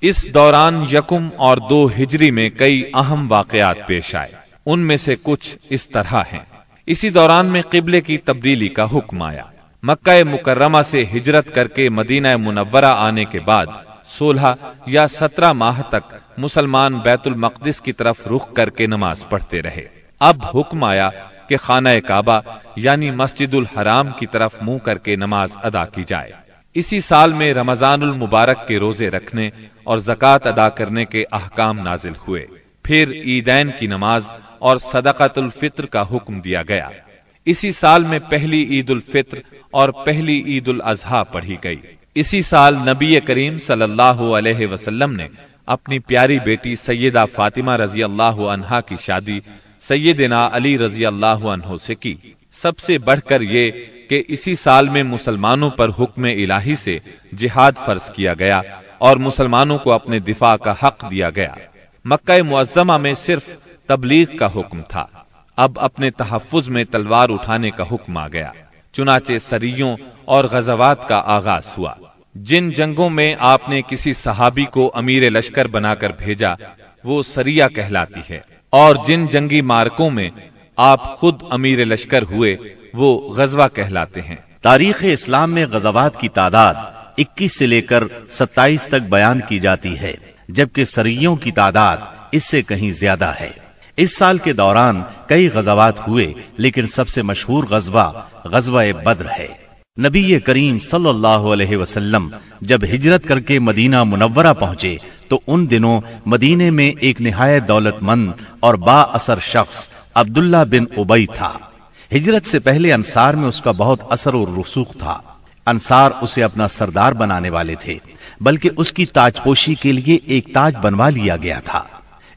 اس دوران 1 اور 2 ہجری میں کئی اہم واقعات پیش آئے، ان میں سے کچھ اس طرح ہیں۔ اسی دوران میں قبلے کی تبدیلی کا حکم آیا۔ مکہ مکرمہ سے ہجرت کر کے مدینہ منورہ آنے کے بعد 16 یا 17 ماہ تک مسلمان بیت المقدس کی طرف رخ کر کے نماز پڑھتے رہے۔ اب حکم آیا کہ خانہ کعبہ یعنی مسجد الحرام کی طرف منہ کر کے نماز ادا کی جائے۔ اسی سال میں رمضان المبارک کے روزے رکھنے اور زکوٰۃ ادا کرنے کے احکام نازل ہوئے۔ پھر عیدین کی نماز اور صدقۃ الفطر کا حکم دیا گیا۔ اسی سال میں پہلی عید الفطر اور پہلی عید الاضحیٰ پڑھی گئی۔ اسی سال نبی کریم صلی اللہ علیہ وسلم نے اپنی پیاری بیٹی سیدہ فاطمہ رضی اللہ عنہا کی شادی سیدنا علی رضی اللہ عنہ سے کی۔ سب سے بڑھ کر یہ کہ اسی سال میں مسلمانوں پر حکم الہی سے جہاد فرض کیا گیا اور مسلمانوں کو اپنے دفاع کا حق دیا گیا۔ مکہ معظمہ میں صرف تبلیغ کا حکم تھا، اب اپنے تحفظ میں تلوار اٹھانے کا حکم آ گیا۔ چنانچہ سریوں اور غزوات کا آغاز ہوا۔ جن جنگوں میں آپ نے کسی صحابی کو امیر لشکر بنا کر بھیجا وہ سریہ کہلاتی ہے، اور جن جنگی مارکوں میں آپ خود امیر لشکر ہوئے وہ غزوہ کہلاتے ہیں۔ تاریخ اسلام میں غزوات کی تعداد 21 سے لے کر 27 تک بیان کی جاتی ہے، جبکہ سریوں کی تعداد اس سے کہیں زیادہ ہے۔ اس سال کے دوران کئی غزوات ہوئے، لیکن سب سے مشہور غزوہ بدر ہے۔ نبی کریم صلی اللہ علیہ وسلم جب ہجرت کر کے مدینہ منورہ پہنچے تو ان دنوں مدینے میں ایک نہایت دولت مند اور با اثر شخص عبداللہ بن ابی تھا۔ ہجرت سے پہلے انصار میں اس کا بہت اثر و رسوخ تھا۔ انصار اسے اپنا سردار بنانے والے تھے، بلکہ اس کی تاج پوشی کے لیے ایک تاج بنوا لیا گیا تھا۔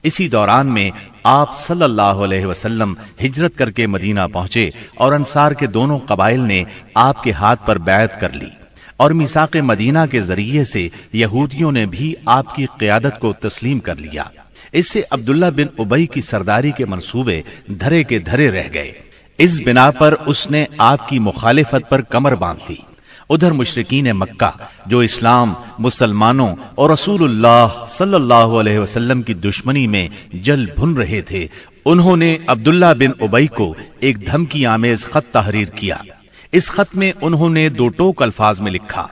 اسی دوران میں آپ صلی اللہ علیہ وسلم ہجرت کر کے مدینہ پہنچے اور انصار کے دونوں قبائل نے آپ کے ہاتھ پر بیعت کر لی، اور میثاق مدینہ کے ذریعے سے یہودیوں نے بھی آپ کی قیادت کو تسلیم کر لیا۔ اس سے عبداللہ بن ابی کی سرداری کے منصوبے دھرے کے دھرے رہ گئے۔ اس بنا پر اس نے آپ کی مخالفت پر کمر باندھ لی۔ ادھر مشرکین مکہ جو اسلام، مسلمانوں اور رسول اللہ صلی اللہ علیہ وسلم کی دشمنی میں جل بھن رہے تھے، انہوں نے عبداللہ بن ابی کو ایک دھمکی آمیز خط تحریر کیا۔ اس خط میں انہوں نے 2 ٹوک الفاظ میں لکھا: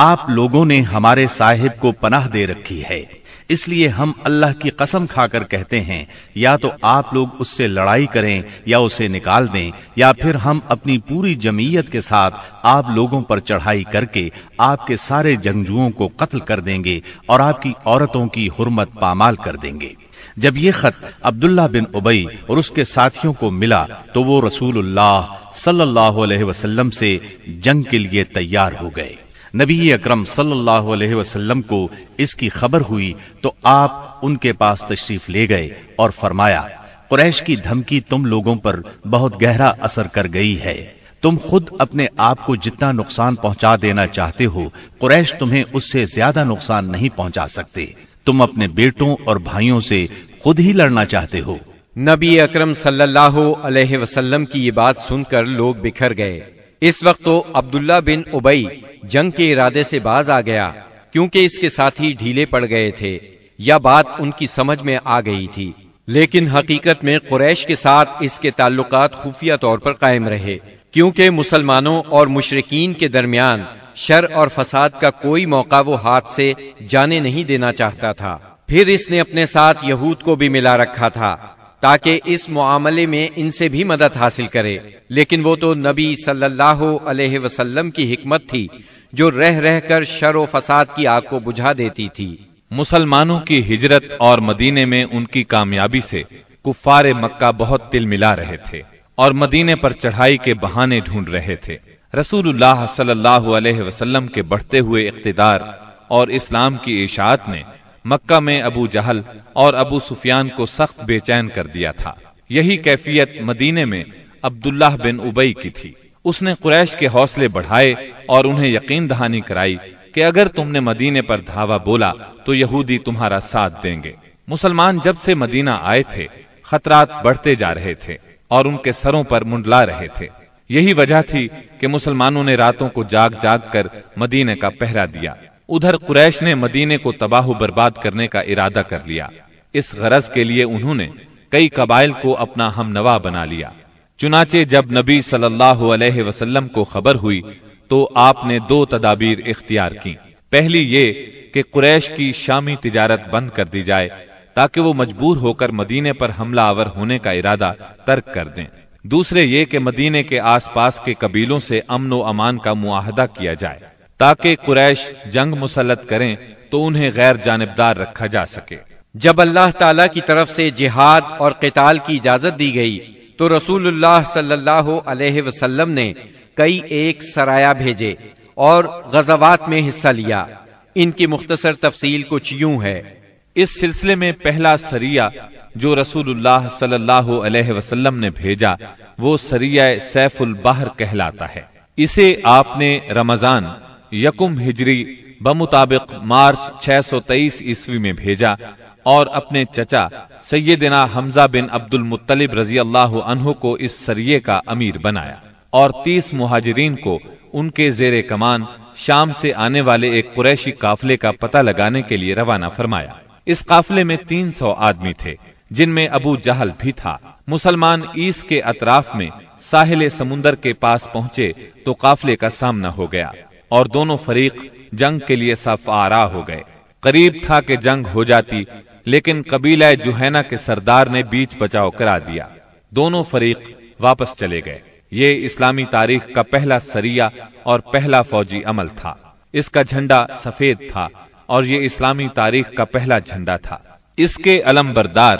آپ لوگوں نے ہمارے صاحب کو پناہ دے رکھی ہے، اس لیے ہم اللہ کی قسم کھا کر کہتے ہیں یا تو آپ لوگ اس سے لڑائی کریں یا اسے نکال دیں، یا پھر ہم اپنی پوری جمعیت کے ساتھ آپ لوگوں پر چڑھائی کر کے آپ کے سارے جنگجوؤں کو قتل کر دیں گے اور آپ کی عورتوں کی حرمت پامال کر دیں گے۔ جب یہ خط عبداللہ بن ابی اور اس کے ساتھیوں کو ملا تو وہ رسول اللہ صلی اللہ علیہ وسلم سے جنگ کے لیے تیار ہو گئے۔ نبی اکرم صلی اللہ علیہ وسلم کو اس کی خبر ہوئی تو آپ ان کے پاس تشریف لے گئے اور فرمایا: قریش کی دھمکی تم لوگوں پر بہت گہرا اثر کر گئی ہے۔ تم خود اپنے آپ کو جتنا نقصان پہنچا دینا چاہتے ہو، قریش تمہیں اس سے زیادہ نقصان نہیں پہنچا سکتے۔ تم اپنے بیٹوں اور بھائیوں سے خود ہی لڑنا چاہتے ہو۔ نبی اکرم صلی اللہ علیہ وسلم کی یہ بات سن کر لوگ بکھر گئے۔ اس وقت تو عبداللہ بن ابی جنگ کے ارادے سے باز آ گیا، کیونکہ اس کے ساتھی ڈھیلے پڑ گئے تھے یا بات ان کی سمجھ میں آ گئی تھی، لیکن حقیقت میں قریش کے ساتھ اس کے تعلقات خفیہ طور پر قائم رہے، کیونکہ مسلمانوں اور مشرکین کے درمیان شر اور فساد کا کوئی موقع وہ ہاتھ سے جانے نہیں دینا چاہتا تھا۔ پھر اس نے اپنے ساتھ یہود کو بھی ملا رکھا تھا تاکہ اس معاملے میں ان سے بھی مدد حاصل کرے، لیکن وہ تو نبی صلی اللہ علیہ وسلم کی حکمت تھی جو رہ رہ کر شر و فساد کی آگ کو بجھا دیتی تھی۔ مسلمانوں کی ہجرت اور مدینے میں ان کی کامیابی سے کفار مکہ بہت تل ملا رہے تھے اور مدینے پر چڑھائی کے بہانے ڈھونڈ رہے تھے۔ رسول اللہ صلی اللہ علیہ وسلم کے بڑھتے ہوئے اقتدار اور اسلام کی اشاعت نے مکہ میں ابو جہل اور ابو سفیان کو سخت بے چین کر دیا تھا۔ یہی کیفیت مدینے میں عبداللہ بن ابی کی تھی۔ اس نے قریش کے حوصلے بڑھائے اور انہیں یقین دہانی کرائی کہ اگر تم نے مدینے پر دھاوا بولا تو یہودی تمہارا ساتھ دیں گے۔ مسلمان جب سے مدینہ آئے تھے خطرات بڑھتے جا رہے تھے اور ان کے سروں پر منڈلا رہے تھے۔ یہی وجہ تھی کہ مسلمانوں نے راتوں کو جاگ جاگ کر مدینے کا پہرا دیا۔ ادھر قریش نے مدینے کو تباہ و برباد کرنے کا ارادہ کر لیا۔ اس غرض کے لیے انہوں نے کئی قبائل کو اپنا ہم نوا بنا لیا۔ چنانچہ جب نبی صلی اللہ علیہ وسلم کو خبر ہوئی تو آپ نے دو تدابیر اختیار کی۔ پہلی یہ کہ قریش کی شامی تجارت بند کر دی جائے تاکہ وہ مجبور ہو کر مدینے پر حملہ آور ہونے کا ارادہ ترک کر دیں۔ دوسرے یہ کہ مدینے کے آس پاس کے قبیلوں سے امن و امان کا معاہدہ کیا جائے تاکہ قریش جنگ مسلط کریں تو انہیں غیر جانبدار رکھا جا سکے۔ جب اللہ تعالی کی طرف سے جہاد اور قتال کی اجازت دی گئی تو رسول اللہ صلی اللہ علیہ وسلم نے کئی ایک سرایہ بھیجے اور غزوات میں حصہ لیا۔ ان کی مختصر تفصیل کچھ یوں ہے۔ اس سلسلے میں پہلا سریہ جو رسول اللہ صلی اللہ علیہ وسلم نے بھیجا وہ سریہ سیف البحر کہلاتا ہے۔ اسے آپ نے رمضان یکم ہجری بمطابق مارچ 623 عیسوی میں بھیجا اور اپنے چچا سیدنا حمزہ بن عبد المطلب رضی اللہ عنہ کو اس سریے کا امیر بنایا اور 30 مہاجرین کو ان کے زیر کمان شام سے آنے والے ایک قریشی قافلے کا پتہ لگانے کے لیے روانہ فرمایا۔ اس قافلے میں 300 آدمی تھے جن میں ابو جہل بھی تھا۔ مسلمان ایس کے اطراف میں ساحل سمندر کے پاس پہنچے تو قافلے کا سامنا ہو گیا اور دونوں فریق جنگ کے لیے صف آرا ہو گئے۔ قریب تھا کہ جنگ ہو جاتی لیکن قبیلہ جوہینہ کے سردار نے بیچ بچاؤ کرا دیا۔ دونوں فریق واپس چلے گئے۔ یہ اسلامی تاریخ کا پہلا سریہ اور پہلا فوجی عمل تھا۔ اس کا جھنڈا سفید تھا اور یہ اسلامی تاریخ کا پہلا جھنڈا تھا۔ اس کے علم بردار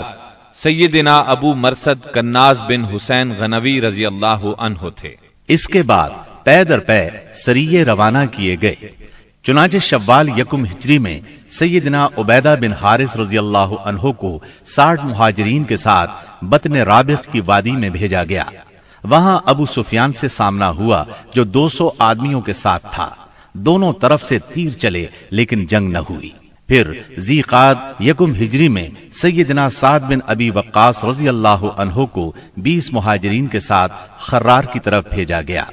سیدنا ابو مرصد کناز بن حسین غنوی رضی اللہ عنہ تھے۔ اس کے بعد پے در پے سریے روانہ کیے گئے۔ چنانچہ شوال یکم ہجری میں سیدنا عبیدہ بن حارث رضی اللہ عنہ کو 60 مہاجرین کے ساتھ بطن رابغ کی وادی میں بھیجا گیا۔ وہاں ابو سفیان سے سامنا ہوا جو 200 آدمیوں کے ساتھ تھا۔ دونوں طرف سے تیر چلے لیکن جنگ نہ ہوئی۔ پھر ذی قعد یکم ہجری میں سیدنا سعد بن ابی وقاص رضی اللہ عنہ کو 20 مہاجرین کے ساتھ خرار کی طرف بھیجا گیا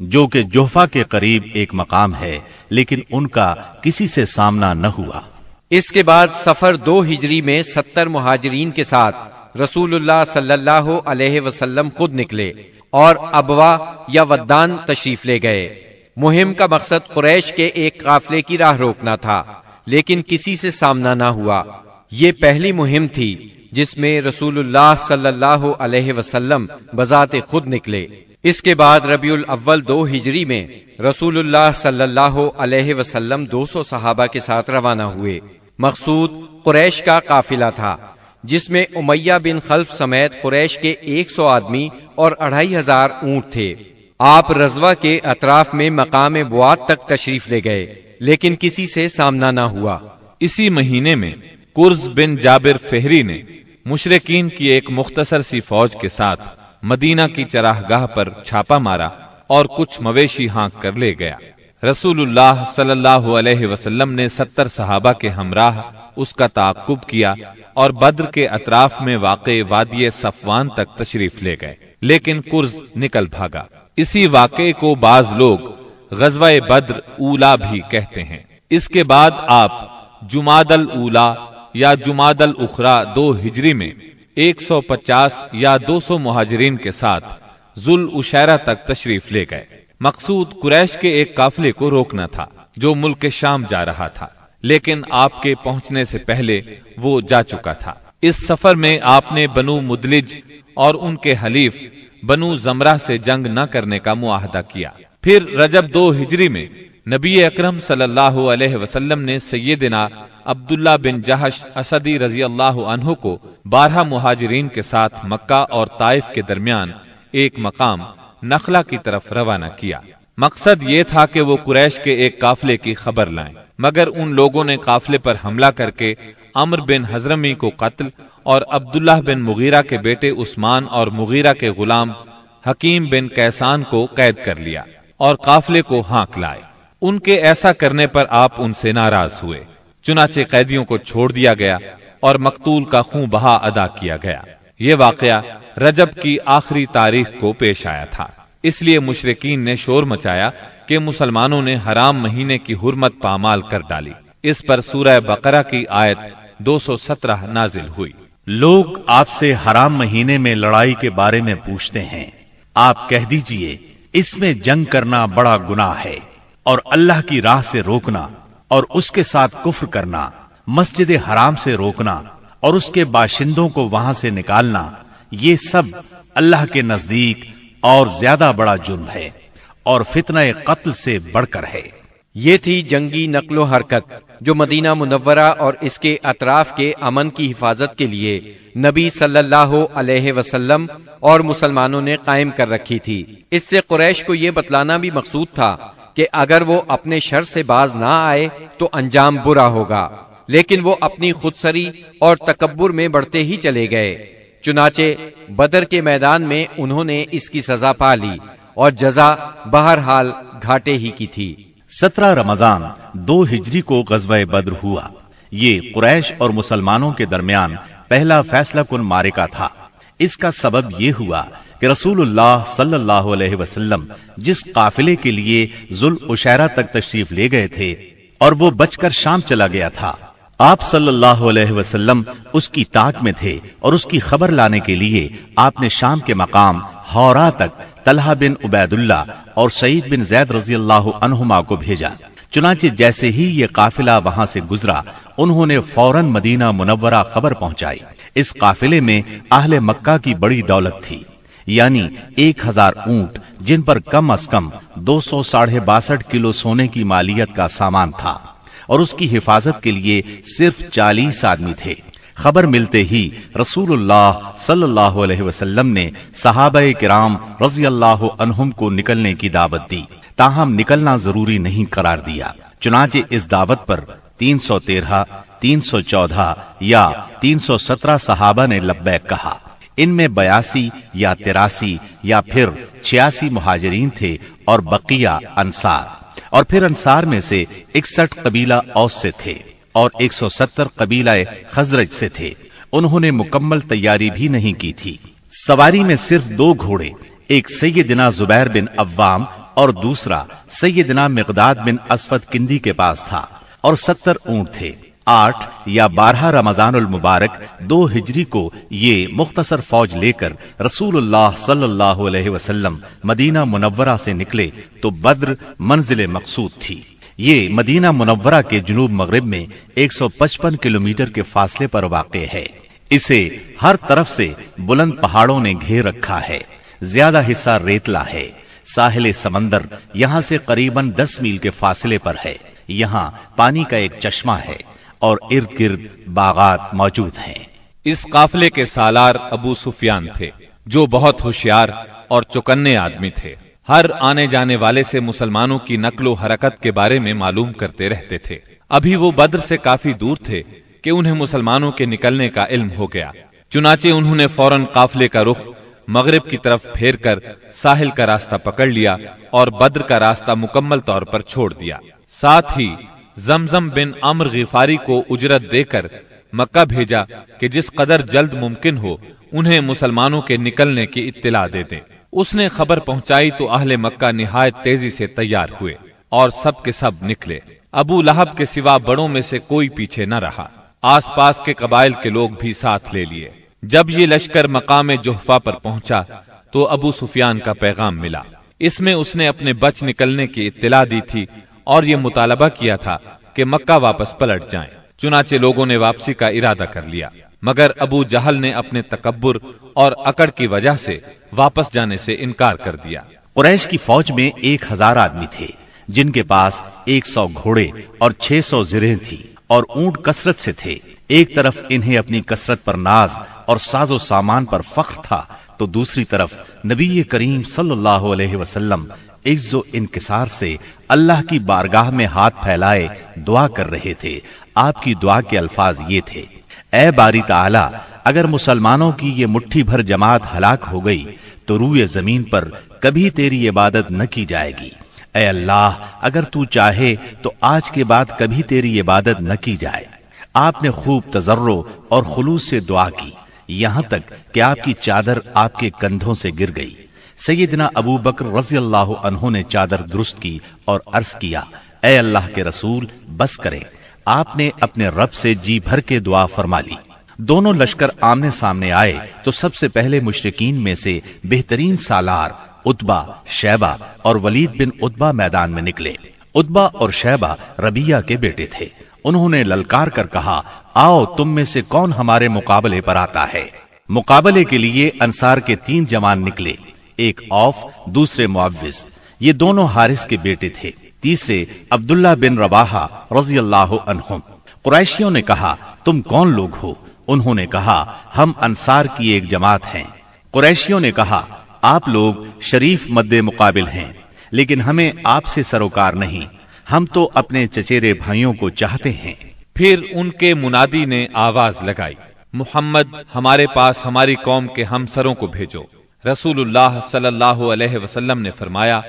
جو کہ جوفا کے قریب ایک مقام ہے، لیکن ان کا کسی سے سامنا نہ ہوا۔ اس کے بعد سفر 2 ہجری میں 70 مہاجرین کے ساتھ رسول اللہ صلی اللہ علیہ وسلم خود نکلے اور ابوا یا ودان تشریف لے گئے۔ مہم کا مقصد قریش کے ایک قافلے کی راہ روکنا تھا لیکن کسی سے سامنا نہ ہوا۔ یہ پہلی مہم تھی جس میں رسول اللہ صلی اللہ علیہ وسلم بذات خود نکلے۔ اس کے بعد ربیع الاول 2 ہجری میں رسول اللہ صلی اللہ علیہ وسلم 200 صحابہ کے ساتھ روانہ ہوئے۔ مقصود قریش کا قافلہ تھا جس میں امیہ بن خلف سمیت قریش کے 100 آدمی اور 2500 اونٹ تھے۔ آپ رضوہ کے اطراف میں مقام بوات تک تشریف لے گئے لیکن کسی سے سامنا نہ ہوا۔ اسی مہینے میں کرز بن جابر فہری نے مشرکین کی ایک مختصر سی فوج کے ساتھ مدینہ کی چراگاہ پر چھاپا مارا اور کچھ مویشی ہانک کر لے گیا۔ رسول اللہ صلی اللہ علیہ وسلم نے 70 صحابہ کے ہمراہ اس کا تعاقب کیا اور بدر کے اطراف میں واقع وادی صفوان تک تشریف لے گئے لیکن کرز نکل بھاگا۔ اسی واقعے کو بعض لوگ غزوہ بدر اولا بھی کہتے ہیں۔ اس کے بعد آپ جمادی الاولا یا جمادی الاخری 2 ہجری میں 150 یا 200 مہاجرین کے ساتھ ذوالعشیرہ تک تشریف لے گئے۔ مقصود قریش کے ایک قافلے کو روکنا تھا جو ملک شام جا رہا تھا لیکن آپ کے پہنچنے سے پہلے وہ جا چکا تھا۔ اس سفر میں آپ نے بنو مدلج اور ان کے حلیف بنو زمرہ سے جنگ نہ کرنے کا معاہدہ کیا۔ پھر رجب 2 ہجری میں نبی اکرم صلی اللہ علیہ وسلم نے سیدنا عبداللہ بن جہش اسدی رضی اللہ عنہ کو 12 مہاجرین کے ساتھ مکہ اور طائف کے درمیان ایک مقام نخلا کی طرف روانہ کیا۔ مقصد یہ تھا کہ وہ قریش کے ایک قافلے کی خبر لائیں، مگر ان لوگوں نے قافلے پر حملہ کر کے عمرو بن حضرمی کو قتل اور عبداللہ بن مغیرہ کے بیٹے عثمان اور مغیرہ کے غلام حکیم بن کیسان کو قید کر لیا اور قافلے کو ہانک لائے۔ ان کے ایسا کرنے پر آپ ان سے ناراض ہوئے، چنانچہ قیدیوں کو چھوڑ دیا گیا اور مقتول کا خون بہا ادا کیا گیا۔ یہ واقعہ رجب کی آخری تاریخ کو پیش آیا تھا، اس لیے مشرکین نے شور مچایا کہ مسلمانوں نے حرام مہینے کی حرمت پامال کر ڈالی۔ اس پر سورہ بقرہ کی آیت 217 نازل ہوئی۔ لوگ آپ سے حرام مہینے میں لڑائی کے بارے میں پوچھتے ہیں، آپ کہہ دیجئے اس میں جنگ کرنا بڑا گناہ ہے، اور اللہ کی راہ سے روکنا اور اس کے ساتھ کفر کرنا، مسجد حرام سے روکنا اور اس کے باشندوں کو وہاں سے نکالنا، یہ سب اللہ کے نزدیک اور زیادہ بڑا جرم ہے اور فتنہ قتل سے بڑھ کر ہے۔ یہ تھی جنگی نقل و حرکت جو مدینہ منورہ اور اس کے اطراف کے امن کی حفاظت کے لیے نبی صلی اللہ علیہ وسلم اور مسلمانوں نے قائم کر رکھی تھی۔ اس سے قریش کو یہ بتلانا بھی مقصود تھا کہ اگر وہ اپنے شر سے باز نہ آئے تو انجام برا ہوگا، لیکن وہ اپنی خودسری اور تکبر میں بڑھتے ہی چلے گئے۔ چنانچہ بدر کے میدان میں انہوں نے اس کی سزا پا لی اور جزا بہرحال گھاٹے ہی کی تھی۔ 17 رمضان 2 ہجری کو غزوہ بدر ہوا۔ یہ قریش اور مسلمانوں کے درمیان پہلا فیصلہ کن معرکہ تھا۔ اس کا سبب یہ ہوا کہ رسول اللہ صلی اللہ علیہ وسلم جس قافلے کے لیے ذوالعشیرہ تک تشریف لے گئے تھے اور وہ بچ کر شام چلا گیا تھا، آپ صلی اللہ علیہ وسلم اس کی طاق میں تھے اور اس کی خبر لانے کے لیے آپ نے شام کے مقام ہورا تک طلحہ بن عبید اللہ اور سعید بن زید رضی اللہ عنہما کو بھیجا۔ چنانچہ جیسے ہی یہ قافلہ وہاں سے گزرا، انہوں نے فوراً مدینہ منورہ خبر پہنچائی۔ اس قافلے میں اہل مکہ کی بڑی دولت تھی، یعنی 1000 اونٹ جن پر کم از کم 262 کلو سونے کی مالیت کا سامان تھا، اور اس کی حفاظت کے لیے صرف 40 آدمی تھے۔ خبر ملتے ہی رسول اللہ صلی اللہ علیہ وسلم نے صحابہ کرام رضی اللہ عنہم کو نکلنے کی دعوت دی، تاہم نکلنا ضروری نہیں قرار دیا۔ چنانچہ اس دعوت پر 313، 314 یا 317 صحابہ نے لبیک کہا۔ ان میں 82 یا 83 یا پھر 86 مہاجرین تھے اور بقیہ انصار، اور پھر انصار میں سے 61 قبیلہ اوس سے تھے اور 170 قبیلہ خزرج سے تھے۔ انہوں نے مکمل تیاری بھی نہیں کی تھی۔ سواری میں صرف 2 گھوڑے، ایک سیدنا زبیر بن عوام اور دوسرا سیدنا مقداد بن اسود کندی کے پاس تھا، اور 70 اونٹ تھے۔ 8 یا 12 رمضان المبارک 2 ہجری کو یہ مختصر فوج لے کر رسول اللہ صلی اللہ علیہ وسلم مدینہ منورہ سے نکلے تو بدر منزل مقصود تھی۔ یہ مدینہ منورہ کے جنوب مغرب میں 155 کلومیٹر کے فاصلے پر واقع ہے۔ اسے ہر طرف سے بلند پہاڑوں نے گھیر رکھا ہے، زیادہ حصہ ریتلا ہے۔ ساحل سمندر یہاں سے قریباً 10 میل کے فاصلے پر ہے۔ یہاں پانی کا ایک چشمہ ہے اور ارد گرد باغات موجود ہیں۔ اس قافلے کے سالار ابو سفیان تھے، جو بہت ہوشیار اور چوکنے آدمی تھے۔ ہر آنے جانے والے سے مسلمانوں کی نقل و حرکت کے بارے میں معلوم کرتے رہتے تھے۔ ابھی وہ بدر سے کافی دور تھے کہ انہیں مسلمانوں کے نکلنے کا علم ہو گیا۔ چنانچہ انہوں نے فوراً قافلے کا رخ مغرب کی طرف پھیر کر ساحل کا راستہ پکڑ لیا اور بدر کا راستہ مکمل طور پر چھوڑ دیا۔ ساتھ ہی زمزم بن عمرو غفاری کو اجرت دے کر مکہ بھیجا کہ جس قدر جلد ممکن ہو انہیں مسلمانوں کے نکلنے کی اطلاع دے دیں۔ اس نے خبر پہنچائی تو اہل مکہ نہایت تیزی سے تیار ہوئے اور سب کے سب نکلے۔ ابو لہب کے سوا بڑوں میں سے کوئی پیچھے نہ رہا۔ آس پاس کے قبائل کے لوگ بھی ساتھ لے لیے۔ جب یہ لشکر مقام جحفہ پر پہنچا تو ابو سفیان کا پیغام ملا۔ اس میں اس نے اپنے بچ نکلنے کی اطلاع دی تھی اور یہ مطالبہ کیا تھا کہ مکہ واپس پلٹ جائیں۔ چنانچہ لوگوں نے واپسی کا ارادہ کر لیا، مگر ابو جہل نے اپنے تکبر اور اکڑ کی وجہ سے واپس جانے سے انکار کر دیا۔ قریش کی فوج میں 1000 آدمی تھے، جن کے پاس 100 گھوڑے اور 600 زرہیں تھی، اور اونٹ کثرت سے تھے۔ ایک طرف انہیں اپنی کثرت پر ناز اور ساز و سامان پر فخر تھا، تو دوسری طرف نبی کریم صلی اللہ علیہ وسلم عز و انکسار سے اللہ کی بارگاہ میں ہاتھ پھیلائے دعا کر رہے تھے۔ آپ کی دعا کے الفاظ یہ تھے: اے باری تعالی، اگر مسلمانوں کی یہ مٹھی بھر جماعت ہلاک ہو گئی تو روئے زمین پر کبھی تیری عبادت نہ کی جائے گی۔ اے اللہ، اگر تو چاہے تو آج کے بعد کبھی تیری عبادت نہ کی جائے۔ آپ نے خوب تضرع اور خلوص سے دعا کی، یہاں تک کہ آپ کی چادر آپ کے کندھوں سے گر گئی۔ سیدنا ابو بکر رضی اللہ عنہ نے چادر درست کی اور عرض کیا، اے اللہ کے رسول بس کریں۔ آپ نے اپنے رب سے جی بھر کے دعا فرما لی۔ دونوں لشکر آمنے سامنے آئے تو سب سے پہلے مشرکین میں سے بہترین سالار عتبہ، شیبہ اور ولید بن عتبہ میدان میں نکلے۔ عتبہ اور شیبہ ربیہ کے بیٹے تھے۔ انہوں نے للکار کر کہا، آؤ تم میں سے کون ہمارے مقابلے پر آتا ہے۔ مقابلے کے لیے انصار کے 3 جوان نکلے، ایک اوف، دوسرے معوذ، یہ دونوں حارث کے بیٹے تھے، تیسرے عبداللہ بن رواحہ رضی اللہ عنہم۔ قریشیوں نے کہا، تم کون لوگ ہو؟ انہوں نے کہا، ہم انصار کی ایک جماعت ہیں۔ قریشیوں نے کہا، آپ لوگ شریف مد مقابل ہیں، لیکن ہمیں آپ سے سروکار نہیں، ہم تو اپنے چچیرے بھائیوں کو چاہتے ہیں۔ پھر ان کے منادی نے آواز لگائی، محمد ہمارے پاس ہماری قوم کے ہمسروں کو بھیجو۔ رسول اللہ صلی اللہ علیہ وسلم نے فرمایا،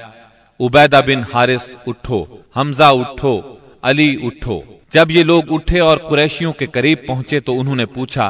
عبیدہ بن حارث اٹھو، حمزہ اٹھو، علی اٹھو۔ جب یہ لوگ اٹھے اور قریشیوں کے قریب پہنچے تو انہوں نے پوچھا،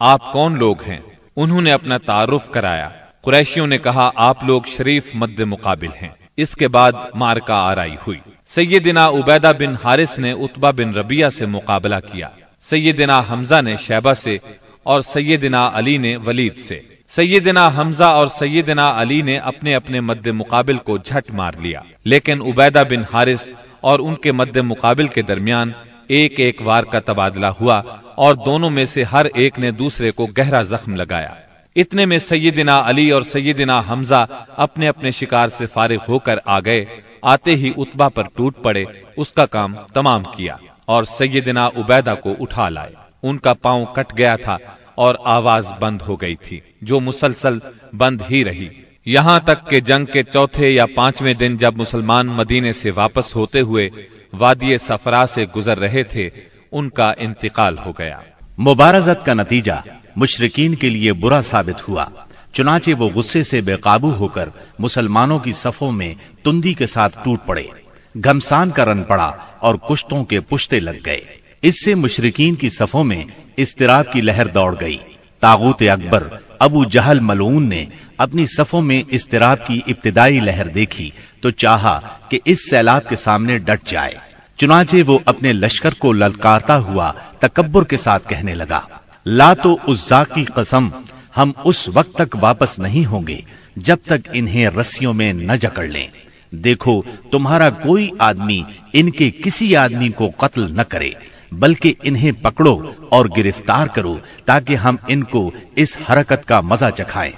آپ کون لوگ ہیں؟ انہوں نے اپنا تعارف کرایا۔ قریشیوں نے کہا، آپ لوگ شریف مد مقابل ہیں۔ اس کے بعد مارکہ آرائی ہوئی۔ سیدنا عبیدہ بن حارث نے عتبہ بن ربیہ سے مقابلہ کیا، سیدنا حمزہ نے شیبہ سے اور سیدنا علی نے ولید سے۔ سیدنا حمزہ اور سیدنا علی نے اپنے اپنے مد مقابل کو جھٹ مار لیا، لیکن عبیدہ بن حارث اور ان کے مد مقابل کے درمیان ایک ایک وار کا تبادلہ ہوا اور دونوں میں سے ہر ایک نے دوسرے کو گہرا زخم لگایا۔ اتنے میں سیدنا علی اور سیدنا حمزہ اپنے اپنے شکار سے فارغ ہو کر آ گئے۔ آتے ہی عتبہ پر ٹوٹ پڑے، اس کا کام تمام کیا اور سیدنا عبیدہ کو اٹھا لائے۔ ان کا پاؤں کٹ گیا تھا اور آواز بند ہو گئی تھی، جو مسلسل بند ہی رہی، یہاں تک کہ جنگ کے 4 یا 5ویں دن جب مسلمان مدینے سے واپس ہوتے ہوئے وادی صفرا سے گزر رہے تھے، ان کا انتقال ہو گیا۔ مبارزت کا نتیجہ مشرکین کے لیے برا ثابت ہوا، چنانچہ وہ غصے سے بے قابو ہو کر مسلمانوں کی صفوں میں تندی کے ساتھ ٹوٹ پڑے، گھمسان کا رن پڑا اور کشتوں کے پشتے لگ گئے۔ اس سے مشرکین کی صفوں میں اضطراب کی لہر دوڑ گئی۔ طاغوت اکبر ابو جہل ملعون نے اپنی صفوں میں اضطراب کی ابتدائی لہر دیکھی تو چاہا کہ اس سیلاب کے سامنے ڈٹ جائے، چنانچہ وہ اپنے لشکر کو للکارتا ہوا تکبر کے ساتھ کہنے لگا، لات و عزا کی قسم، ہم اس وقت تک واپس نہیں ہوں گے جب تک انہیں رسیوں میں نہ جکڑ لیں۔ دیکھو تمہارا کوئی آدمی ان کے کسی آدمی کو قتل نہ کرے، بلکہ انہیں پکڑو اور گرفتار کرو تاکہ ہم ان کو اس حرکت کا مزہ چکھائیں۔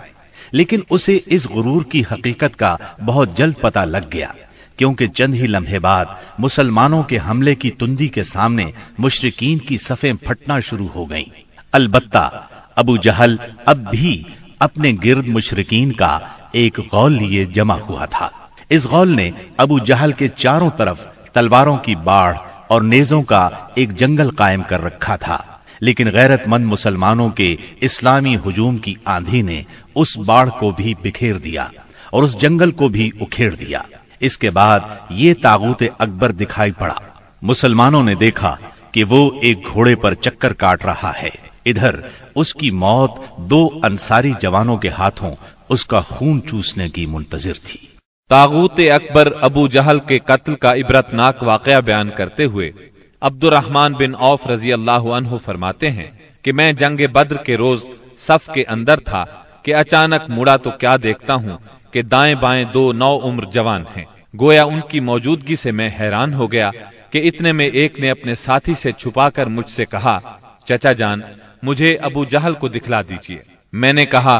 لیکن اسے اس غرور کی حقیقت کا بہت جلد پتہ لگ گیا، کیونکہ چند ہی لمحے بعد مسلمانوں کے حملے کی تندی کے سامنے مشرکین کی صفیں پھٹنا شروع ہو گئیں۔ البتہ ابو جہل اب بھی اپنے گرد مشرکین کا ایک غول لیے جمع ہوا تھا۔ اس غول نے ابو جہل کے چاروں طرف تلواروں کی باڑھ اور نیزوں کا ایک جنگل قائم کر رکھا تھا، لیکن غیرت مند مسلمانوں کے اسلامی ہجوم کی آندھی نے اس باڑھ کو بھی بکھیر دیا اور اس جنگل کو بھی اکھیڑ دیا۔ اس کے بعد یہ طاغوت اکبر دکھائی پڑا۔ مسلمانوں نے دیکھا کہ وہ ایک گھوڑے پر چکر کاٹ رہا ہے، ادھر اس کی موت 2 انصاری جوانوں کے ہاتھوں اس کا خون چوسنے کی منتظر تھی۔ طاغوت اکبر ابو جہل کے قتل کا عبرتناک واقعہ بیان کرتے ہوئے عبد الرحمن بن عوف رضی اللہ عنہ فرماتے ہیں کہ میں جنگ بدر کے روز صف کے اندر تھا کہ اچانک مڑا تو کیا دیکھتا ہوں کہ دائیں بائیں 2 نوعمر جوان ہیں۔ گویا ان کی موجودگی سے میں حیران ہو گیا کہ اتنے میں ایک نے اپنے ساتھی سے چھپا کر مجھ سے کہا، چچا جان مجھے ابو جہل کو دکھلا دیجیے۔ میں نے کہا،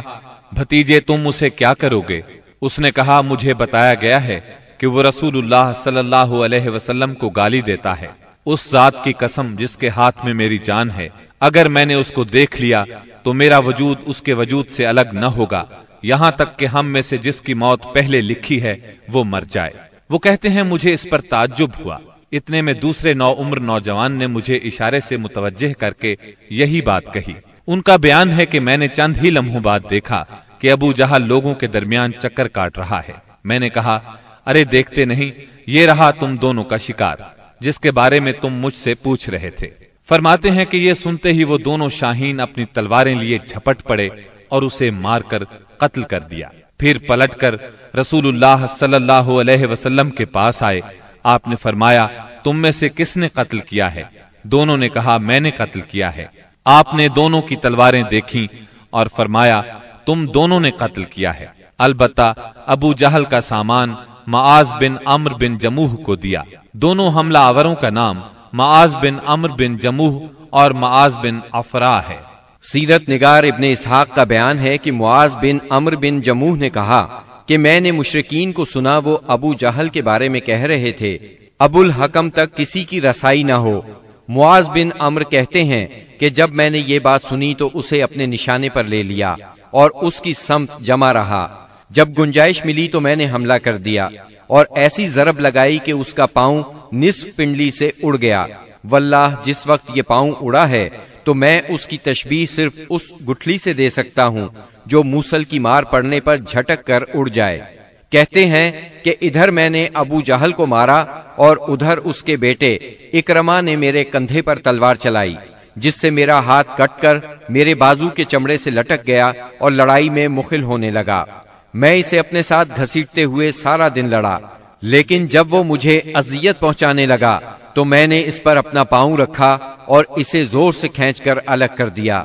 بھتیجے تم اسے کیا کرو گے؟ اس نے کہا، مجھے بتایا گیا ہے کہ وہ رسول اللہ صلی اللہ علیہ وسلم کو گالی دیتا ہے۔ اس ذات کی قسم جس کے ہاتھ میں میری جان ہے، اگر میں نے اس کو دیکھ لیا تو میرا وجود اس کے وجود سے الگ نہ ہوگا، یہاں تک کہ ہم میں سے جس کی موت پہلے لکھی ہے وہ مر جائے۔ وہ کہتے ہیں مجھے اس پر تعجب ہوا۔ اتنے میں دوسرے نوعمر نوجوان نے مجھے اشارے سے متوجہ کر کے یہی بات کہی۔ ان کا بیان ہے کہ میں نے چند ہی لمحوں بعد دیکھا کہ ابو جہل لوگوں کے درمیان چکر کاٹ رہا ہے۔ میں نے کہا، ارے دیکھتے نہیں، یہ رہا تم دونوں کا شکار جس کے بارے میں تم مجھ سے پوچھ رہے تھے۔ فرماتے ہیں کہ یہ سنتے ہی وہ دونوں شاہین اپنی تلواریں لیے جھپٹ پڑے اور اسے مار کر قتل کر دیا۔ پھر پلٹ کر رسول اللہ صلی اللہ علیہ وسلم کے پاس آئے۔ آپ نے فرمایا تم میں سے کس نے قتل کیا ہے؟ دونوں نے کہا میں نے قتل کیا ہے۔ آپ نے دونوں کی تلواریں دیکھیں اور فرمایا تم دونوں نے قتل کیا ہے، البتہ ابو جہل کا سامان معاذ بن عمرو بن جموح کو دیا۔ دونوں حملہ آوروں کا نام معاذ بن عمرو بن جموح اور معاذ بن افرا ہے۔ سیرت نگار ابن اسحاق کا بیان ہے کہ معاذ بن عمرو بن جموح نے کہا کہ میں نے مشرکین کو سنا وہ ابو جہل کے بارے میں کہہ رہے تھے ابو الحکم تک کسی کی رسائی نہ ہو۔ معاذ بن عمرو کہتے ہیں کہ جب میں نے یہ بات سنی تو اسے اپنے نشانے پر لے لیا اور اس کی سمت جمع رہا۔ جب گنجائش ملی تو میں نے حملہ کر دیا اور ایسی ضرب لگائی کہ اس کا پاؤں نصف پنڈلی سے اڑ گیا۔ واللہ جس وقت یہ پاؤں اڑا ہے تو میں اس کی تشبیہ صرف اس گٹھلی سے دے سکتا ہوں جو موصل کی مار پڑنے پر جھٹک کر اڑ جائے۔ کہتے ہیں کہ ادھر میں نے ابو جہل کو مارا اور ادھر اس کے بیٹے اکرما نے میرے کندھے پر تلوار چلائی، جس سے میرا ہاتھ کٹ کر میرے بازو کے چمڑے سے لٹک گیا اور لڑائی میں مخل ہونے لگا۔ میں اسے اپنے ساتھ گھسیٹتے ہوئے سارا دن لڑا، لیکن جب وہ مجھے اذیت پہنچانے لگا تو میں نے اس پر اپنا پاؤں رکھا اور اسے زور سے کھینچ کر الگ کر دیا۔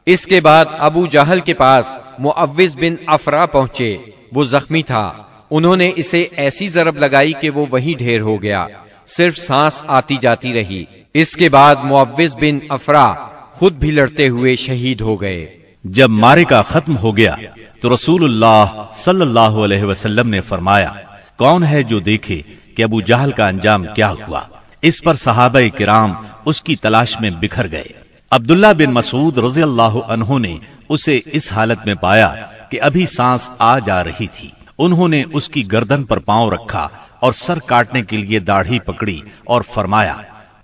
اس کے بعد ابو جہل کے پاس معوذ بن افرا پہنچے، وہ زخمی تھا۔ انہوں نے اسے ایسی ضرب لگائی کہ وہ وہیں ڈھیر ہو گیا، صرف سانس آتی جاتی رہی۔ اس کے بعد معوذ بن افرا خود بھی لڑتے ہوئے شہید ہو گئے۔ جب معرکہ ختم ہو گیا تو رسول اللہ صلی اللہ علیہ وسلم نے فرمایا کون ہے جو دیکھے کہ ابو جہل کا انجام کیا ہوا؟ اس پر صحابہ کرام اس کی تلاش میں بکھر گئے۔ عبداللہ بن مسعود رضی اللہ عنہ نے اسے اس حالت میں پایا کہ ابھی سانس آ جا رہی تھی۔ انہوں نے اس کی گردن پر پاؤں رکھا اور سر کاٹنے کے لیے داڑھی پکڑی اور فرمایا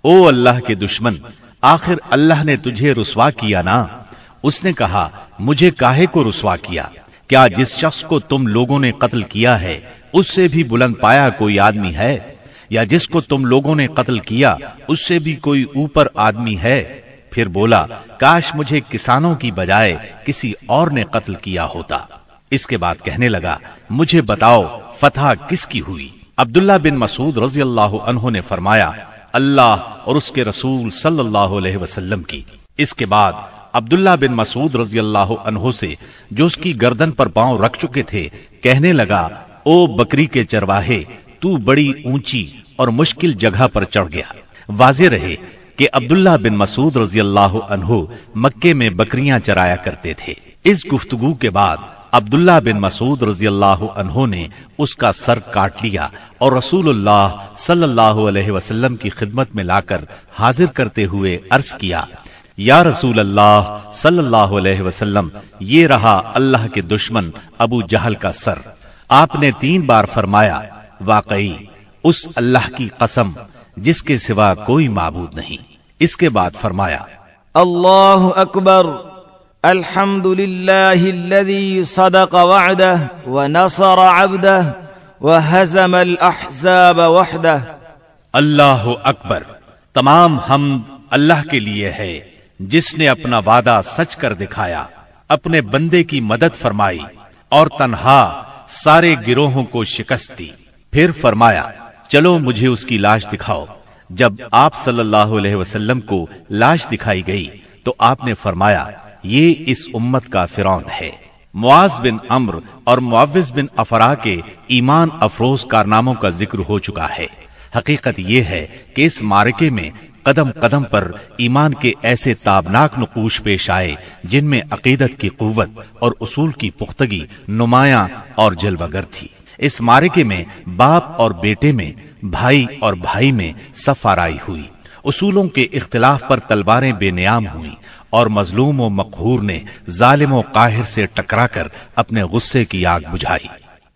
او اللہ کے دشمن، آخر اللہ نے تجھے رسوا کیا نا؟ اس نے کہا مجھے کاہے کو رسوا کیا؟ کیا جس شخص کو تم لوگوں نے قتل کیا ہے اس سے بھی بلند پایا کوئی آدمی ہے؟ یا جس کو تم لوگوں نے قتل کیا اس سے بھی کوئی اوپر آدمی ہے؟ پھر بولا کاش مجھے کسانوں کی بجائے کسی اور نے قتل کیا ہوتا۔ اس کے بعد کہنے لگا مجھے بتاؤ فتح کس کی ہوئی؟ عبداللہ بن مسعود رضی اللہ عنہ نے فرمایا اللہ اور اس کے رسول صلی اللہ علیہ وسلم کی۔ اس کے بعد عبداللہ بن مسعود رضی اللہ عنہ سے جو اس کی گردن پر پاؤں رکھ چکے تھے کہنے لگا او بکری کے چرواہے، تو بڑی اونچی اور مشکل جگہ پر چڑھ گیا۔ واضح رہے کہ عبداللہ بن مسعود رضی اللہ عنہ مکے میں بکریاں چرایا کرتے تھے۔ اس گفتگو کے بعد عبداللہ بن مسعود رضی اللہ عنہ نے اس کا سر کاٹ لیا اور رسول اللہ صلی اللہ علیہ وسلم کی خدمت میں لا کر حاضر کرتے ہوئے عرض کیا یا رسول اللہ صلی اللہ علیہ وسلم، یہ رہا اللہ کے دشمن ابو جہل کا سر۔ آپ نے 3 بار فرمایا واقعی اس اللہ کی قسم جس کے سوا کوئی معبود نہیں۔ اس کے بعد فرمایا اللہ اکبر، الحمد للہ الذی صدق وعدہ ونصر عبدہ وہزم الاحزاب وحدہ۔ اللہ اکبر، تمام حمد اللہ کے لیے ہے جس نے اپنا وعدہ سچ کر دکھایا، اپنے بندے کی مدد فرمائی اور تنہا سارے گروہوں کو شکست دی۔ پھر فرمایا چلو مجھے اس کی لاش دکھاؤ۔ جب آپ صلی اللہ علیہ وسلم کو لاش دکھائی گئی تو آپ نے فرمایا یہ اس امت کا فرعون ہے۔ معاذ بن عمرو اور معوذ بن افرا کے ایمان افروز کارناموں کا ذکر ہو چکا ہے۔ حقیقت یہ ہے کہ اس معرکے میں قدم قدم پر ایمان کے ایسے تابناک نقوش پیش آئے جن میں عقیدت کی قوت اور اصول کی پختگی نمایاں اور جلوگر تھی۔ اس معرکے میں باپ اور بیٹے میں، بھائی اور بھائی میں صف آرائی ہوئی، اصولوں کے اختلاف پر تلواریں بے نیام ہوئیں اور مظلوم و مقہور نے ظالم و قاہر سے ٹکرا کر اپنے غصے کی آگ بجھائی۔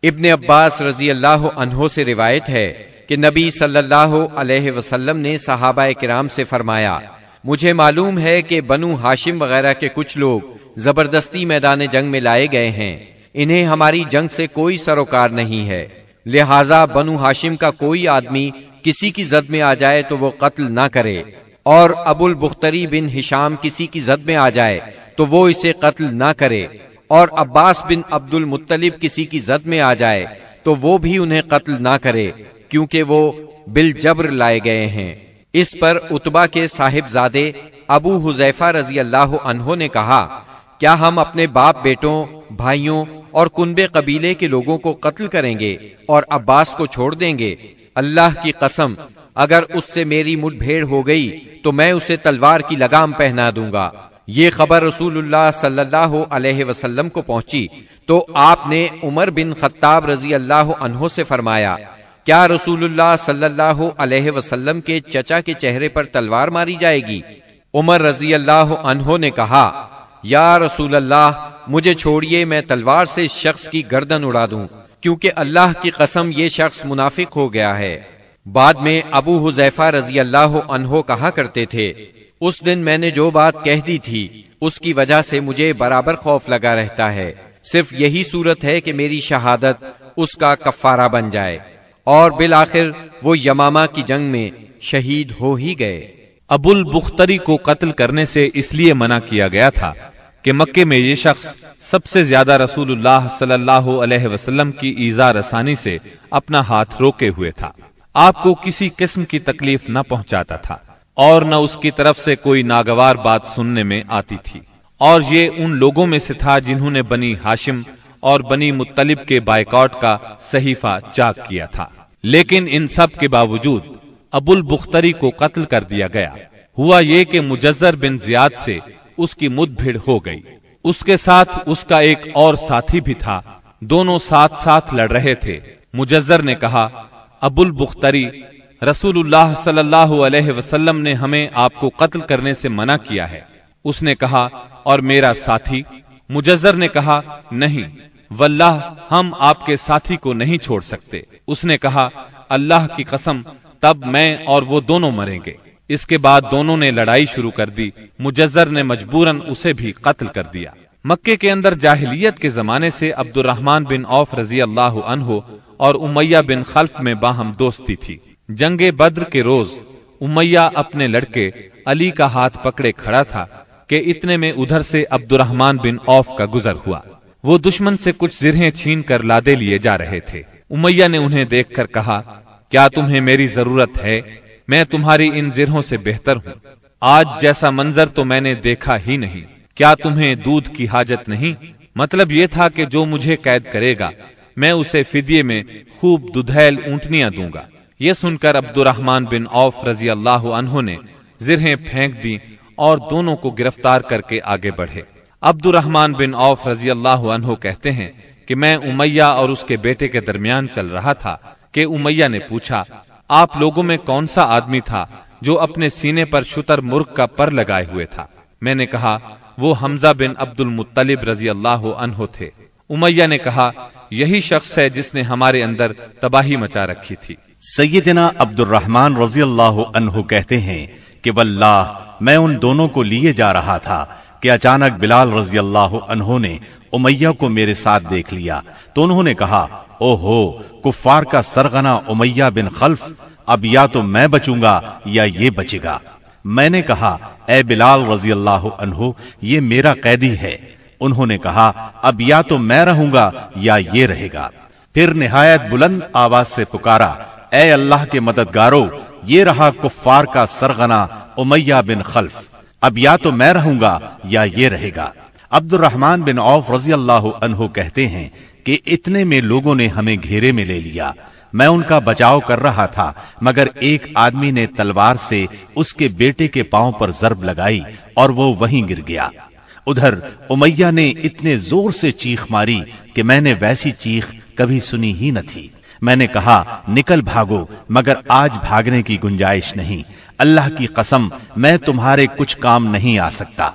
ابن عباس رضی اللہ عنہ سے روایت ہے کہ نبی صلی اللہ علیہ وسلم نے صحابہ کرام سے فرمایا مجھے معلوم ہے کہ بنو ہاشم وغیرہ کے کچھ لوگ زبردستی میدان جنگ میں لائے گئے ہیں، انہیں ہماری جنگ سے کوئی سروکار نہیں ہے، لہٰذا بنو ہاشم کا کوئی آدمی کسی کی زد میں آ جائے تو وہ قتل نہ کرے، اور ابو البختری بن ہشام کسی کی زد میں آ جائے تو وہ اسے قتل نہ کرے، اور عباس بن عبد المطلب کسی کی زد میں آ جائے تو وہ بھی انہیں قتل نہ کرے، کیونکہ وہ بالجبر لائے گئے ہیں۔ اس پر عتبہ کے صاحبزادے ابو حذیفہ رضی اللہ عنہ نے کہا، کیا ہم اپنے باپ بیٹوں، بھائیوں اور کنبے قبیلے کے لوگوں کو قتل کریں گے اور عباس کو چھوڑ دیں گے؟ اللہ کی قسم، اگر اس سے میری مٹ بھیڑ ہو گئی تو میں اسے تلوار کی لگام پہنا دوں گا۔ یہ خبر رسول اللہ صلی اللہ علیہ وسلم کو پہنچی تو آپ نے عمر بن خطاب رضی اللہ عنہ سے فرمایا، کیا رسول اللہ صلی اللہ علیہ وسلم کے چچا کے چہرے پر تلوار ماری جائے گی؟ عمر رضی اللہ عنہ نے کہا، یا رسول اللہ، مجھے چھوڑیے، میں تلوار سے اس شخص کی گردن اڑا دوں، کیونکہ اللہ کی قسم یہ شخص منافق ہو گیا ہے۔ بعد میں ابو حذیفہ رضی اللہ عنہ کہا کرتے تھے، اس دن میں نے جو بات کہہ دی تھی اس کی وجہ سے مجھے برابر خوف لگا رہتا ہے، صرف یہی صورت ہے کہ میری شہادت اس کا کفارہ بن جائے، اور بالآخر وہ یمامہ کی جنگ میں شہید ہو ہی گئے۔ ابو البختری کو قتل کرنے سے اس لیے منع کیا گیا تھا کہ مکے میں یہ شخص سب سے زیادہ رسول اللہ صلی اللہ علیہ وسلم کی ایذا رسانی سے اپنا ہاتھ روکے ہوئے تھا، آپ کو کسی قسم کی تکلیف نہ پہنچاتا تھا اور نہ اس کی طرف سے کوئی ناگوار بات سننے میں آتی تھی، اور یہ ان لوگوں میں سے تھا جنہوں نے بنی ہاشم اور بنی مطلب کے بائیکاٹ کا صحیفہ چاک کیا تھا۔ لیکن ان سب کے باوجود ابو البختری کو قتل کر دیا گیا۔ ہوا یہ کہ مجزر بن زیاد سے اس کی مد بھیڑ ہو گئی، اس کے ساتھ اس کا ایک اور ساتھی بھی تھا، دونوں ساتھ ساتھ لڑ رہے تھے۔ مجزر نے کہا، ابو البختری، رسول اللہ صلی اللہ علیہ وسلم نے ہمیں آپ کو قتل کرنے سے منع کیا ہے۔ اس نے کہا، اور میرا ساتھی؟ مجزر نے کہا، نہیں واللہ ہم آپ کے ساتھی کو نہیں چھوڑ سکتے۔ اس نے کہا، اللہ کی قسم، تب میں اور وہ دونوں مریں گے۔ اس کے بعد دونوں نے لڑائی شروع کر دی، مجزر نے مجبوراً اسے بھی قتل کر دیا۔ مکے کے اندر جاہلیت کے زمانے سے عبد الرحمن بن عوف رضی اللہ عنہ اور امیہ بن خلف میں باہم دوستی تھی۔ جنگ بدر کے روز امیہ اپنے لڑکے علی کا ہاتھ پکڑے کھڑا تھا کہ اتنے میں ادھر سے عبد الرحمن بن عوف کا گزر ہوا۔ وہ دشمن سے کچھ زرہیں چھین کر لادے لیے جا رہے تھے۔ امیہ نے انہیں دیکھ کر کہا، کیا تمہیں میری ضرورت ہے؟ میں تمہاری ان زرہوں سے بہتر ہوں، آج جیسا منظر تو میں نے دیکھا ہی نہیں۔ کیا تمہیں دودھ کی حاجت نہیں؟ مطلب یہ تھا کہ جو مجھے قید کرے گا میں اسے فدیے میں خوب ددھیل اونٹنیاں دوں گا۔ یہ سن کر عبد الرحمن بن عوف رضی اللہ عنہ نے زرہیں پھینک دی اور دونوں کو گرفتار کر کے آگے بڑھے۔ عبد الرحمن بن عوف رضی اللہ عنہ کہتے ہیں کہ میں امیہ اور اس کے بیٹے کے درمیان چل رہا تھا کہ امیہ نے پوچھا، آپ لوگوں میں کون سا آدمی تھا جو اپنے سینے پر شتر مرغ کا پر لگائے ہوئے تھا؟ میں نے کہا، وہ حمزہ بن عبد المطلب رضی اللہ عنہ تھے۔ امیہ نے کہا، یہی شخص ہے جس نے ہمارے اندر تباہی مچا رکھی تھی۔ سیدنا عبد الرحمن رضی اللہ عنہ کہتے ہیں کہ واللہ میں ان دونوں کو لیے جا رہا تھا کہ اچانک بلال رضی اللہ عنہ نے امیہ کو میرے ساتھ دیکھ لیا تو انہوں نے کہا، او ہو کفار کا سرغنہ امیہ بن خلف، اب یا تو میں بچوں گا یا یہ بچے گا۔ میں نے کہا، اے بلال رضی اللہ عنہ، یہ میرا قیدی ہے۔ انہوں نے کہا، اب یا تو میں رہوں گا یا یہ رہے گا۔ پھر نہایت بلند آواز سے پکارا، اے اللہ کے مددگارو، یہ رہا کفار کا سرغنہ امیہ بن خلف، اب یا تو میں رہوں گا یا یہ رہے گا۔ عبد الرحمن بن عوف رضی اللہ عنہ کہتے ہیں کہ اتنے میں لوگوں نے ہمیں گھیرے میں لے لیا۔ میں ان کا بچاؤ کر رہا تھا مگر ایک آدمی نے تلوار سے اس کے بیٹے کے پاؤں پر ضرب لگائی اور وہ وہیں گر گیا۔ ادھر امیہ نے اتنے زور سے چیخ ماری کہ میں نے ویسی چیخ کبھی سنی ہی نہ تھی۔ میں نے کہا، نکل بھاگو، مگر آج بھاگنے کی گنجائش نہیں، اللہ کی قسم میں تمہارے کچھ کام نہیں آ سکتا۔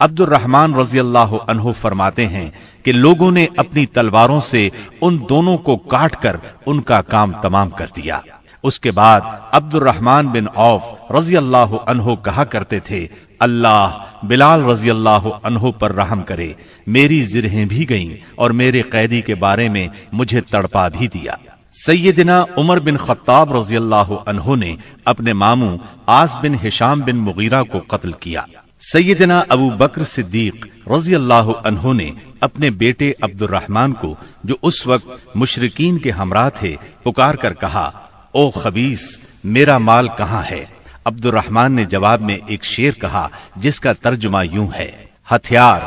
عبد الرحمن رضی اللہ عنہ فرماتے ہیں کہ لوگوں نے اپنی تلواروں سے ان دونوں کو کاٹ کر ان کا کام تمام کر دیا۔ اس کے بعد عبد الرحمن بن عوف رضی اللہ عنہ کہا کرتے تھے، اللہ بلال رضی اللہ عنہ پر رحم کرے، میری زرہیں بھی گئیں اور میرے قیدی کے بارے میں مجھے تڑپا بھی دیا۔ سیدنا عمر بن خطاب رضی اللہ عنہ نے اپنے ماموں عاص بن ہشام بن مغیرہ کو قتل کیا۔ سیدنا ابو بکر صدیق رضی اللہ عنہ نے اپنے بیٹے عبد الرحمن کو، جو اس وقت مشرکین کے ہمراہ تھے، پکار کر کہا، او خبیث، میرا مال کہاں ہے؟ عبد الرحمن نے جواب میں ایک شعر کہا جس کا ترجمہ یوں ہے، ہتھیار،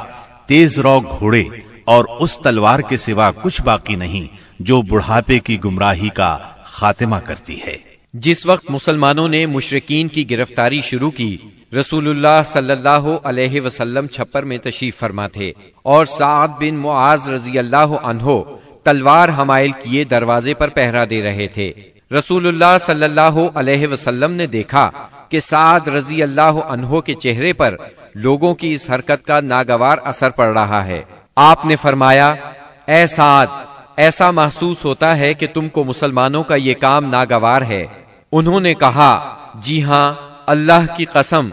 تیز رو گھوڑے اور اس تلوار کے سوا کچھ باقی نہیں جو بڑھاپے کی گمراہی کا خاتمہ کرتی ہے۔ جس وقت مسلمانوں نے مشرکین کی گرفتاری شروع کی، رسول اللہ صلی اللہ علیہ وسلم چھپر میں تشریف فرما تھے اور سعد بن معاذ رضی اللہ عنہ تلوار حمائل کیے دروازے پر پہرا دے رہے تھے۔ رسول اللہ صلی اللہ علیہ وسلم نے دیکھا کہ سعد رضی اللہ عنہ کے چہرے پر لوگوں کی اس حرکت کا ناگوار اثر پڑ رہا ہے۔ آپ نے فرمایا، اے سعد، ایسا محسوس ہوتا ہے کہ تم کو مسلمانوں کا یہ کام ناگوار ہے۔ انہوں نے کہا، جی ہاں، اللہ کی قسم،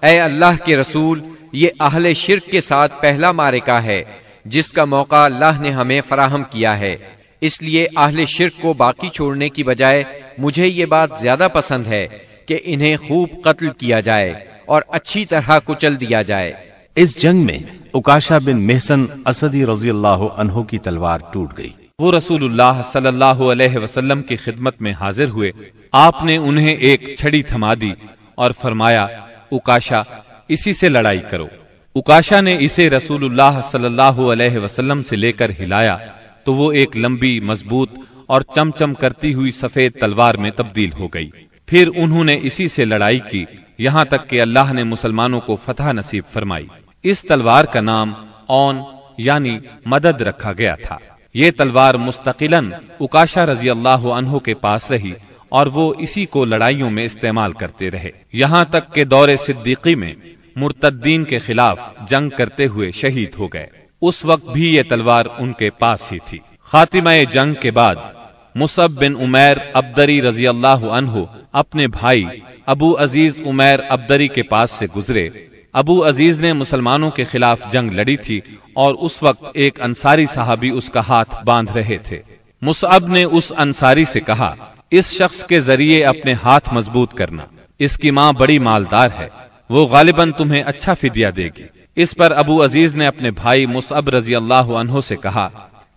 اے اللہ کے رسول، یہ اہل شرک کے ساتھ پہلا معرکہ ہے جس کا موقع اللہ نے ہمیں فراہم کیا ہے، اس لیے اہل شرک کو باقی چھوڑنے کی بجائے مجھے یہ بات زیادہ پسند ہے کہ انہیں خوب قتل کیا جائے اور اچھی طرح کچل دیا جائے۔ اس جنگ میں عکاشہ بن محصن اسدی رضی اللہ عنہ کی تلوار ٹوٹ گئی۔ وہ رسول اللہ صلی اللہ علیہ وسلم کی خدمت میں حاضر ہوئے۔ آپ نے انہیں ایک چھڑی تھما دی اور فرمایا، عکاشہ، اسی سے لڑائی کرو۔ عکاشہ نے اسے رسول اللہ صلی اللہ علیہ وسلم سے لے کر ہلایا تو وہ ایک لمبی، مضبوط اور چمچم کرتی ہوئی سفید تلوار میں تبدیل ہو گئی۔ پھر انہوں نے اسی سے لڑائی کی یہاں تک کہ اللہ نے مسلمانوں کو فتح نصیب فرمائی۔ اس تلوار کا نام اون یعنی مدد رکھا گیا تھا۔ یہ تلوار مستقلاً عکاشہ رضی اللہ عنہ کے پاس رہی اور وہ اسی کو لڑائیوں میں استعمال کرتے رہے، یہاں تک کہ دور صدیقی میں مرتدین کے خلاف جنگ کرتے ہوئے شہید ہو گئے۔ اس وقت بھی یہ تلوار ان کے پاس ہی تھی۔ خاتمہ جنگ کے بعد مصعب بن عمیر ابدری رضی اللہ عنہ اپنے بھائی ابو عزیز عمیر ابدری کے پاس سے گزرے۔ ابو عزیز نے مسلمانوں کے خلاف جنگ لڑی تھی اور اس وقت ایک انصاری صحابی اس کا ہاتھ باندھ رہے تھے۔ مصعب نے اس انصاری سے کہا، اس شخص کے ذریعے اپنے ہاتھ مضبوط کرنا، اس کی ماں بڑی مالدار ہے، وہ غالباً تمہیں اچھا فدیہ دے گی۔ اس پر ابو عزیز نے اپنے بھائی مصعب رضی اللہ عنہ سے کہا،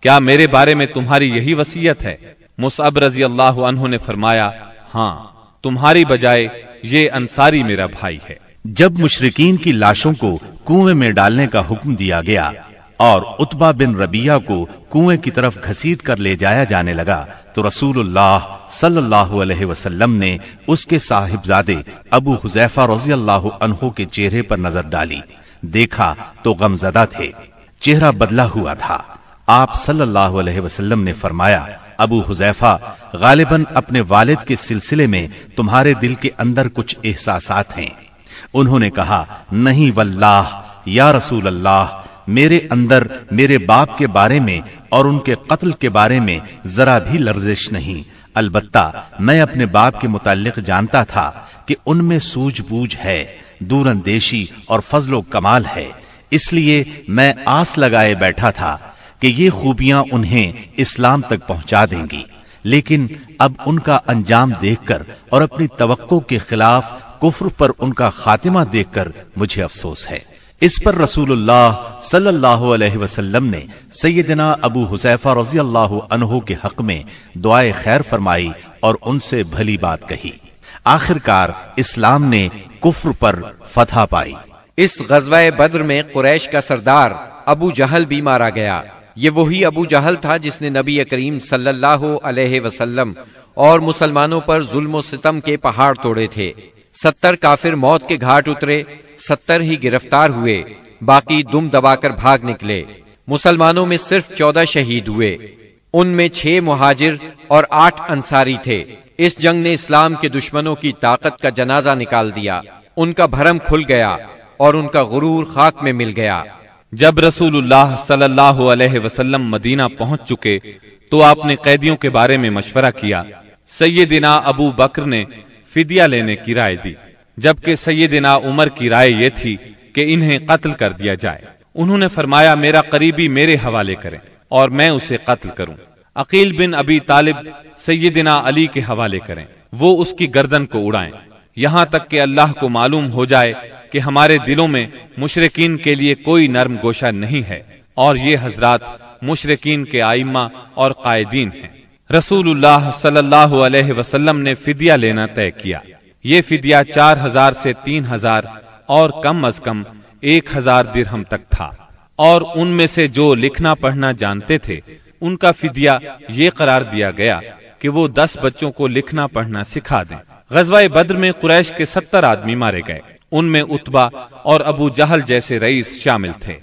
کیا میرے بارے میں تمہاری یہی وصیت ہے؟ مصعب رضی اللہ عنہ نے فرمایا، ہاں، تمہاری بجائے یہ انصاری میرا بھائی ہے۔ جب مشرکین کی لاشوں کو کنویں میں ڈالنے کا حکم دیا گیا اور عتبہ بن ربیعہ کو کنویں کی طرف گھسیٹ کر لے جایا جانے لگا تو رسول اللہ صلی اللہ علیہ وسلم نے اس کے صاحبزادے ابو حذیفہ رضی اللہ عنہ کے چہرے پر نظر ڈالی، دیکھا تو غمزدہ تھے، چہرہ بدلا ہوا تھا۔ آپ صلی اللہ علیہ وسلم نے فرمایا، ابو حذیفہ، غالباً اپنے والد کے سلسلے میں تمہارے دل کے اندر کچھ احساسات ہیں۔ انہوں نے کہا، نہیں واللہ یا رسول اللہ، میرے اندر میرے باپ کے بارے میں اور ان کے قتل کے بارے میں ذرا بھی لرزش نہیں، البتہ میں اپنے باپ کے متعلق جانتا تھا کہ ان میں سوجھ بوجھ ہے، دور اندیشی اور فضل و کمال ہے، اس لیے میں آس لگائے بیٹھا تھا کہ یہ خوبیاں انہیں اسلام تک پہنچا دیں گی، لیکن اب ان کا انجام دیکھ کر اور اپنی توقع کے خلاف کفر پر ان کا خاتمہ دیکھ کر مجھے افسوس ہے۔ اس پر رسول اللہ صلی اللہ علیہ وسلم نے سیدنا ابو حذیفہ رضی اللہ عنہ کے حق میں دعائے خیر فرمائی اور ان سے بھلی بات کہی۔ آخر کار اسلام نے کفر پر فتح پائی۔ اس غزوہ بدر میں قریش کا سردار ابو جہل بھی مارا گیا۔ یہ وہی ابو جہل تھا جس نے نبی کریم صلی اللہ علیہ وسلم اور مسلمانوں پر ظلم و ستم کے پہاڑ توڑے تھے۔ 70 کافر موت کے گھاٹ اترے، 70 ہی گرفتار ہوئے، باقی دم دبا کر بھاگ نکلے۔ مسلمانوں میں صرف 14 شہید ہوئے، ان میں 6 مہاجر اور 8 انصاری تھے۔ اس جنگ نے اسلام کے دشمنوں کی طاقت کا جنازہ نکال دیا، ان کا بھرم کھل گیا اور ان کا غرور خاک میں مل گیا۔ جب رسول اللہ صلی اللہ علیہ وسلم مدینہ پہنچ چکے تو آپ نے قیدیوں کے بارے میں مشورہ کیا۔ سیدنا ابو بکر نے فدیہ لینے کی رائے دی، جبکہ سیدنا عمر کی رائے یہ تھی کہ انہیں قتل کر دیا جائے۔ انہوں نے فرمایا، میرا قریبی میرے حوالے کریں اور میں اسے قتل کروں۔ عقیل بن ابی طالب سیدنا علی کے حوالے کریں، وہ اس کی گردن کو اڑائیں۔ یہاں تک کہ اللہ کو معلوم ہو جائے کہ ہمارے دلوں میں مشرکین کے لیے کوئی نرم گوشہ نہیں ہے، اور یہ حضرات مشرکین کے ائمہ اور قائدین ہیں۔ رسول اللہ صلی اللہ علیہ وسلم نے فدیہ لینا طے کیا۔ یہ فدیہ 4000 سے 3000 اور کم از کم 1000 درہم تک تھا، اور ان میں سے جو لکھنا پڑھنا جانتے تھے ان کا فدیہ یہ قرار دیا گیا کہ وہ 10 بچوں کو لکھنا پڑھنا سکھا دیں۔ غزوہ بدر میں قریش کے 70 آدمی مارے گئے، ان میں عتبہ اور ابو جہل جیسے رئیس شامل تھے۔